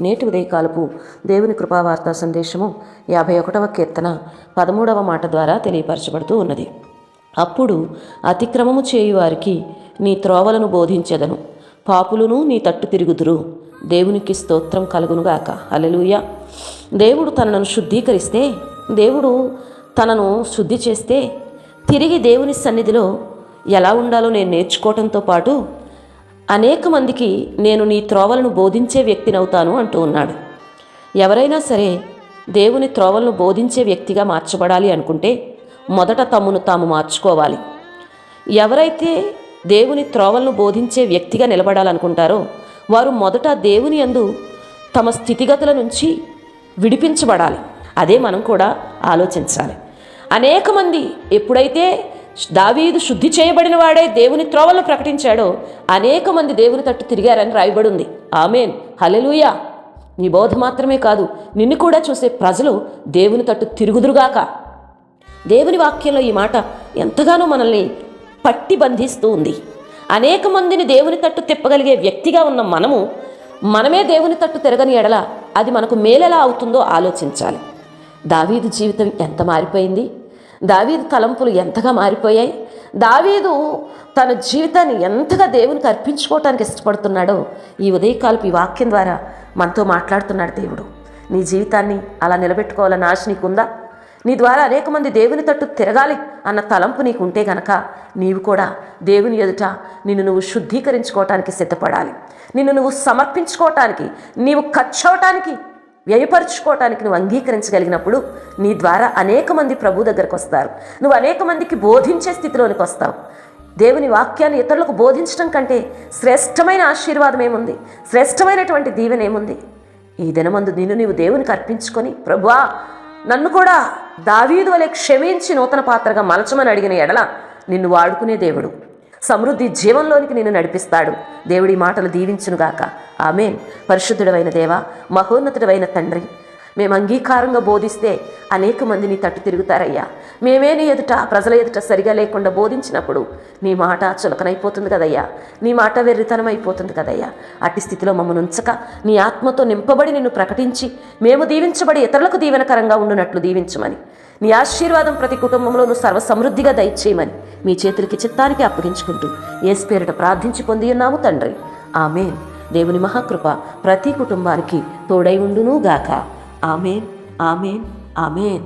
నేటి ఉదయకాలపు దేవుని కృపావార్తా సందేశము 51వ కీర్తన 13వ మాట ద్వారా తెలియపరచబడుతూ ఉన్నది. అప్పుడు అతిక్రమము చేయువారికి నీ త్రోవలను బోధించెదను, పాపులును నీ తట్టు తిరుగుదురు. దేవునికి స్తోత్రం కలుగునుగాక. హల్లెలూయా. దేవుడు తనను శుద్ధీకరిస్తే, దేవుడు తనను శుద్ధి చేస్తే తిరిగి దేవుని సన్నిధిలో ఎలా ఉండాలో నేను నేర్చుకోవడంతో పాటు అనేక మందికి నేను నీ త్రోవలను బోధించే వ్యక్తినవుతాను అంటూ ఉన్నాడు. ఎవరైనా సరే దేవుని త్రోవలను బోధించే వ్యక్తిగా మార్చబడాలి అనుకుంటే మొదట తమను తాము మార్చుకోవాలి. ఎవరైతే దేవుని త్రోవలను బోధించే వ్యక్తిగా నిలబడాలనుకుంటారో వారు మొదట దేవుని యందు తమ స్థితిగతుల నుంచి విడిపించబడాలి. అదే మనం కూడా ఆలోచించాలి. అనేక మంది ఎప్పుడైతే దావీదు శుద్ధి చేయబడిన వాడే దేవుని త్రోవలను ప్రకటించాడో అనేక మంది దేవుని తట్టు తిరిగారని రాయబడి ఉంది. ఆమేన్, హల్లెలూయా. నీ బోధ మాత్రమే కాదు, నిన్ను కూడా చూసే ప్రజలు దేవుని తట్టు తిరుగుదురుగాక. దేవుని వాక్యంలో ఈ మాట ఎంతగానో మనల్ని పట్టి బంధిస్తూ ఉంది. అనేక మందిని దేవుని తట్టు తిప్పగలిగే వ్యక్తిగా ఉన్న మనమే దేవుని తట్టు తిరగని ఎడల అది మనకు మేలెలా అవుతుందో ఆలోచించాలి. దావీదు జీవితం ఎంత మారిపోయింది, దావీదు తలంపులు ఎంతగా మారిపోయాయి, దావీదు తన జీవితాన్ని ఎంతగా దేవునికి అర్పించుకోవటానికి ఇష్టపడుతున్నాడో ఈ ఉదయకాలపు ఈ వాక్యం ద్వారా మనతో మాట్లాడుతున్నాడు దేవుడు. నీ జీవితాన్ని అలా నిలబెట్టుకోవాలన్న ఆశ నీకుందా? నీ ద్వారా అనేక మంది దేవుని తట్టు తిరగాలి అన్న తలంపు నీకు ఉంటే గనక నీవు కూడా దేవుని ఎదుట నిన్ను నువ్వు శుద్ధీకరించుకోవటానికి సిద్ధపడాలి. నిన్ను నువ్వు సమర్పించుకోవటానికి, నీవు ఖర్చవటానికి, వ్యయపరుచుకోవటానికి నువ్వు అంగీకరించగలిగినప్పుడు నీ ద్వారా అనేక మంది ప్రభు దగ్గరకు వస్తారు. నువ్వు అనేక మందికి బోధించే స్థితిలోనికి వస్తావు. దేవుని వాక్యాన్ని ఇతరులకు బోధించడం కంటే శ్రేష్టమైన ఆశీర్వాదం ఏముంది? శ్రేష్టమైనటువంటి దీవెన ఏముంది? ఈ దినమందు నిన్ను నీవు దేవునికి అర్పించుకొని, ప్రభువా నన్ను కూడా దావీదు వలె క్షమించి నూతన పాత్రగా మలచమని అడిగిన ఎడల నిన్ను వాడుకునే దేవుడు సమృద్ధి జీవంలోనికి నిన్ను నడిపిస్తాడు. దేవుడి మాటలు దీవించునుగాక. ఆమేన్. పరిశుద్ధుడైన దేవా, మహోన్నతుడైన తండ్రి, మేము అంగీకారంగా బోధిస్తే అనేక మంది నీ తట్టు తిరుగుతారయ్యా. మేమే నీ ఎదుట, ప్రజల ఎదుట సరిగా లేకుండా బోధించినప్పుడు నీ మాట చులకనైపోతుంది కదయ్యా, నీ మాట వెర్రితనం అయిపోతుంది కదయ్యా. అట్టి స్థితిలో మమ్మల్ని ఉంచక నీ ఆత్మతో నింపబడి నిన్ను ప్రకటించి మేము దీవించబడి ఇతరులకు దీవెనకరంగా ఉండునట్లు దీవించమని, నీ ఆశీర్వాదం ప్రతి కుటుంబంలోనూ సర్వసమృద్ధిగా దయచేయమని మీ చేతులకి చిత్తానికి అప్పగించుకుంటూ యేసు పేరిట ప్రార్థించి పొంది ఉన్నాము తండ్రి. ఆమేన్. దేవుని మహాకృప ప్రతి కుటుంబానికి తోడై ఉండును గాక. ఆమేన్, ఆమేన్, ఆమేన్.